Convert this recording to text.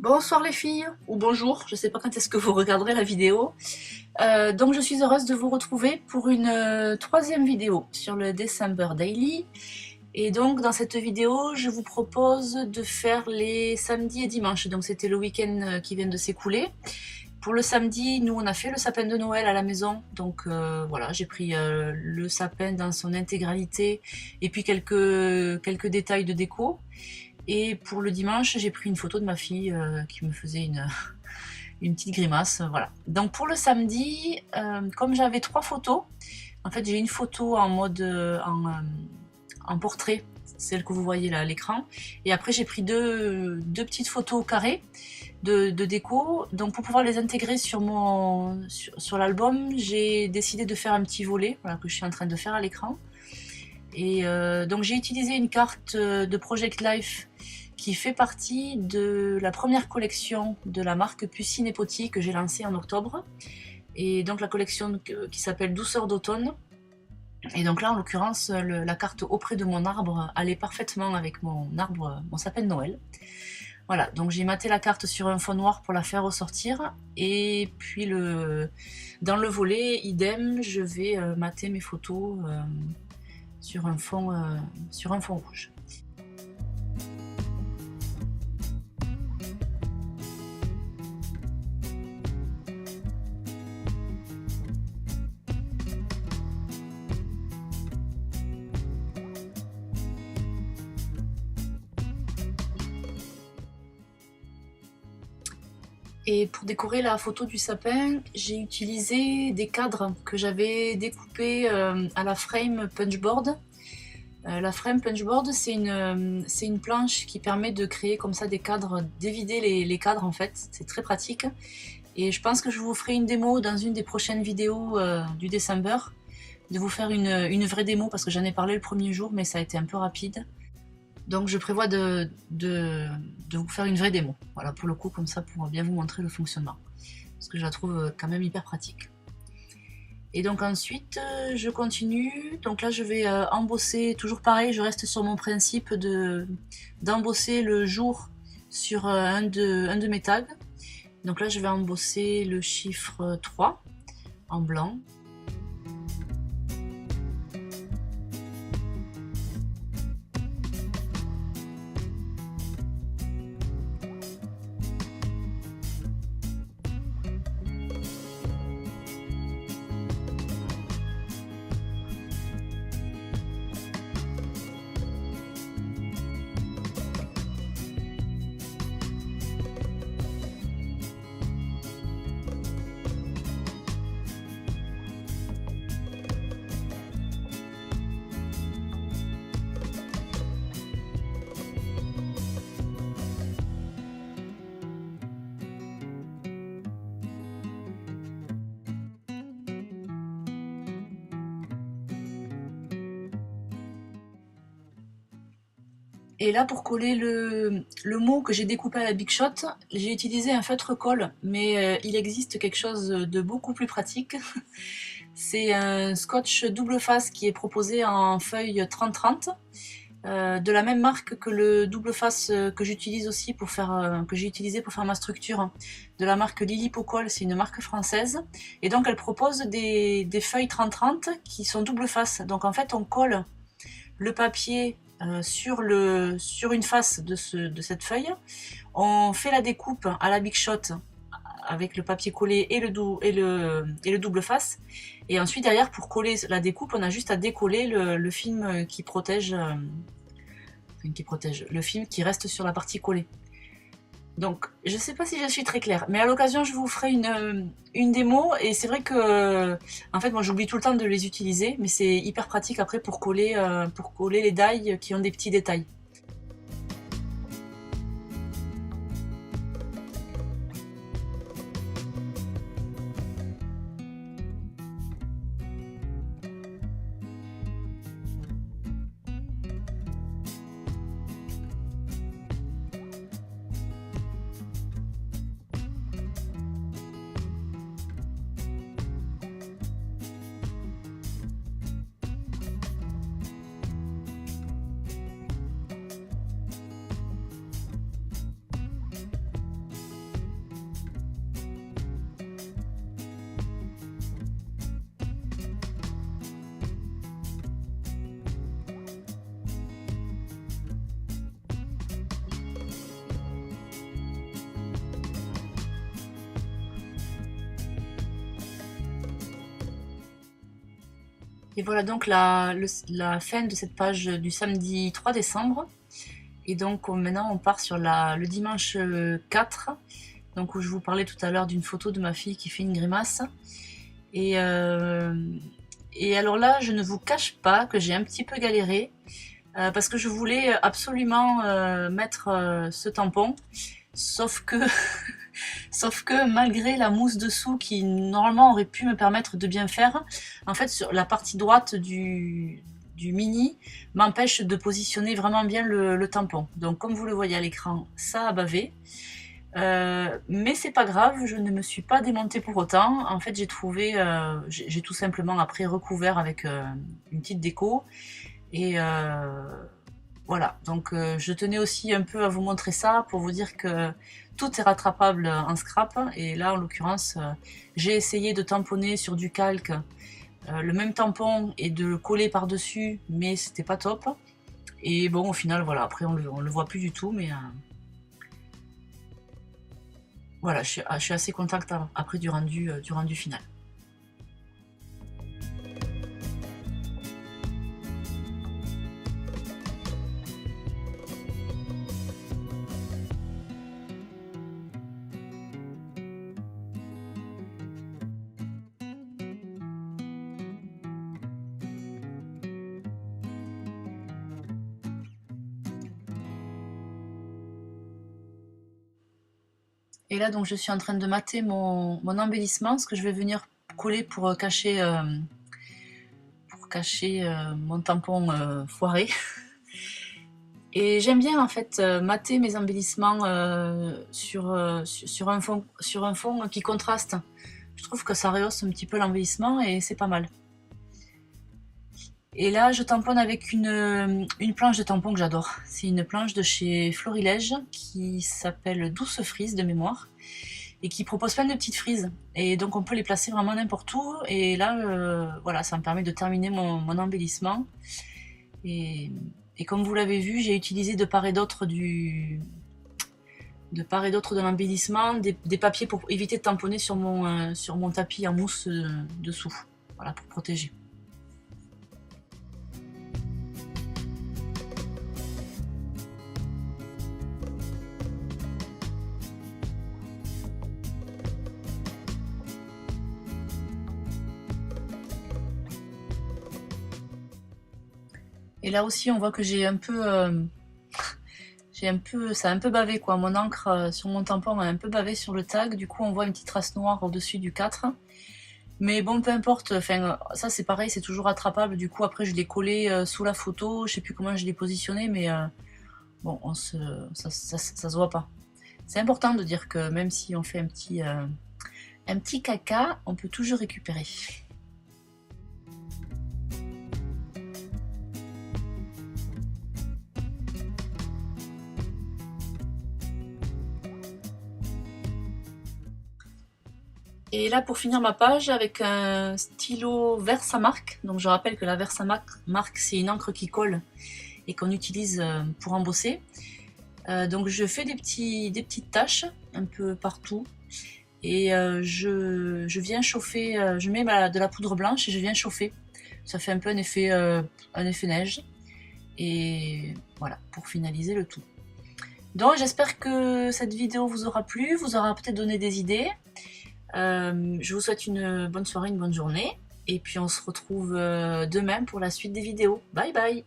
Bonsoir les filles, ou bonjour, je ne sais pas quand est-ce que vous regarderez la vidéo. Donc je suis heureuse de vous retrouver pour une troisième vidéo sur le December Daily. Et donc dans cette vidéo, je vous propose de faire les samedis et dimanches. Donc c'était le week-end qui vient de s'écouler. Pour le samedi, nous on a fait le sapin de Noël à la maison. Donc voilà, j'ai pris le sapin dans son intégralité et puis quelques détails de déco. Et pour le dimanche, j'ai pris une photo de ma fille qui me faisait une petite grimace. Voilà. Donc pour le samedi, comme j'avais 3 photos, en fait j'ai une photo en mode en portrait, celle que vous voyez là à l'écran. Et après j'ai pris deux petites photos carrées de déco. Donc pour pouvoir les intégrer sur l'album, j'ai décidé de faire un petit volet, voilà, que je suis en train de faire à l'écran. Et donc j'ai utilisé une carte de Project Life qui fait partie de la première collection de la marque Pucine et Potty que j'ai lancée en octobre. Et donc la collection qui s'appelle Douceur d'automne. Et donc là en l'occurrence la carte auprès de mon arbre allait parfaitement avec mon arbre, mon sapin de Noël. Voilà, donc j'ai maté la carte sur un fond noir pour la faire ressortir. Et puis dans le volet, idem, je vais mater mes photos sur un fond rouge. Et pour décorer la photo du sapin, j'ai utilisé des cadres que j'avais découpés à la frame punchboard. La frame punchboard, c'est une planche qui permet de créer comme ça des cadres, d'évider les cadres en fait, c'est très pratique. Et je pense que je vous ferai une démo dans une des prochaines vidéos du December, de vous faire une vraie démo parce que j'en ai parlé le premier jour mais ça a été un peu rapide. Donc je prévois de vous faire une vraie démo, voilà, pour le coup, comme ça pour bien vous montrer le fonctionnement, parce que je la trouve quand même hyper pratique. Et donc ensuite je continue, donc là je vais embosser, toujours pareil, je reste sur mon principe d'embosser le jour sur un de mes tags. Donc là je vais embosser le chiffre 3 en blanc. Et là, pour coller le mot que j'ai découpé à la Big Shot, j'ai utilisé un feutre colle, mais il existe quelque chose de beaucoup plus pratique. C'est un scotch double face qui est proposé en feuille 30-30, de la même marque que le double face que j'utilise aussi que j'ai utilisé pour faire ma structure, de la marque Lily Pocol, c'est une marque française. Et donc elle propose des feuilles 30-30 qui sont double face. Donc en fait on colle le papier sur une face de cette feuille. On fait la découpe à la Big Shot avec le papier collé et le double face. Et ensuite derrière, pour coller la découpe, on a juste à décoller le film qui protège, le film qui reste sur la partie collée. Donc je sais pas si je suis très claire, mais à l'occasion je vous ferai une démo. Et c'est vrai que en fait moi j'oublie tout le temps de les utiliser, mais c'est hyper pratique après pour coller les die qui ont des petits détails. Et voilà donc la fin de cette page du samedi 3 décembre. Et donc maintenant on part sur le dimanche 4, donc où je vous parlais tout à l'heure d'une photo de ma fille qui fait une grimace. Et alors là, je ne vous cache pas que j'ai un petit peu galéré, parce que je voulais absolument mettre ce tampon, sauf que, sauf que malgré la mousse dessous qui normalement aurait pu me permettre de bien faire, en fait sur la partie droite du mini m'empêche de positionner vraiment bien le tampon. Donc comme vous le voyez à l'écran, ça a bavé. Mais c'est pas grave, je ne me suis pas démontée pour autant. En fait, j'ai trouvé, j'ai tout simplement après recouvert avec une petite déco. Et voilà, donc je tenais aussi un peu à vous montrer ça pour vous dire que tout est rattrapable en scrap. Et là, en l'occurrence, j'ai essayé de tamponner sur du calque le même tampon et de le coller par-dessus, mais c'était pas top. Et bon, au final, voilà, après on le voit plus du tout, mais voilà, je suis assez contente après du rendu final. Et là, donc, je suis en train de mater mon embellissement, ce que je vais venir coller pour cacher mon tampon foiré. Et j'aime bien en fait mater mes embellissements sur un fond qui contraste. Je trouve que ça rehausse un petit peu l'embellissement et c'est pas mal. Et là, je tamponne avec une planche de tampon que j'adore. C'est une planche de chez Florilège qui s'appelle Douce Frise de mémoire et qui propose plein de petites frises. Et donc on peut les placer vraiment n'importe où. Et là, voilà, ça me permet de terminer mon embellissement. Et comme vous l'avez vu, j'ai utilisé de part et d'autre de l'embellissement, des papiers pour éviter de tamponner sur mon tapis en mousse dessous. Voilà, pour protéger. Et là aussi, on voit que ça a un peu bavé quoi. Mon encre sur mon tampon a un peu bavé sur le tag. Du coup, on voit une petite trace noire au-dessus du 4. Mais bon, peu importe. Enfin, ça c'est pareil, c'est toujours attrapable. Du coup, après, je l'ai collé sous la photo. Je sais plus comment je l'ai positionné, mais bon, ça se voit pas. C'est important de dire que même si on fait un petit caca, on peut toujours récupérer. Et là, pour finir ma page, avec un stylo Versamark. Donc je rappelle que la Versamark, c'est une encre qui colle et qu'on utilise pour embosser. Donc je fais des petites taches un peu partout. Et je viens chauffer, je mets de la poudre blanche et je viens chauffer. Ça fait un peu un effet neige. Et voilà, pour finaliser le tout. Donc j'espère que cette vidéo vous aura plu, vous aura peut-être donné des idées. Je vous souhaite une bonne soirée, une bonne journée. Et puis on se retrouve demain pour la suite des vidéos. Bye bye!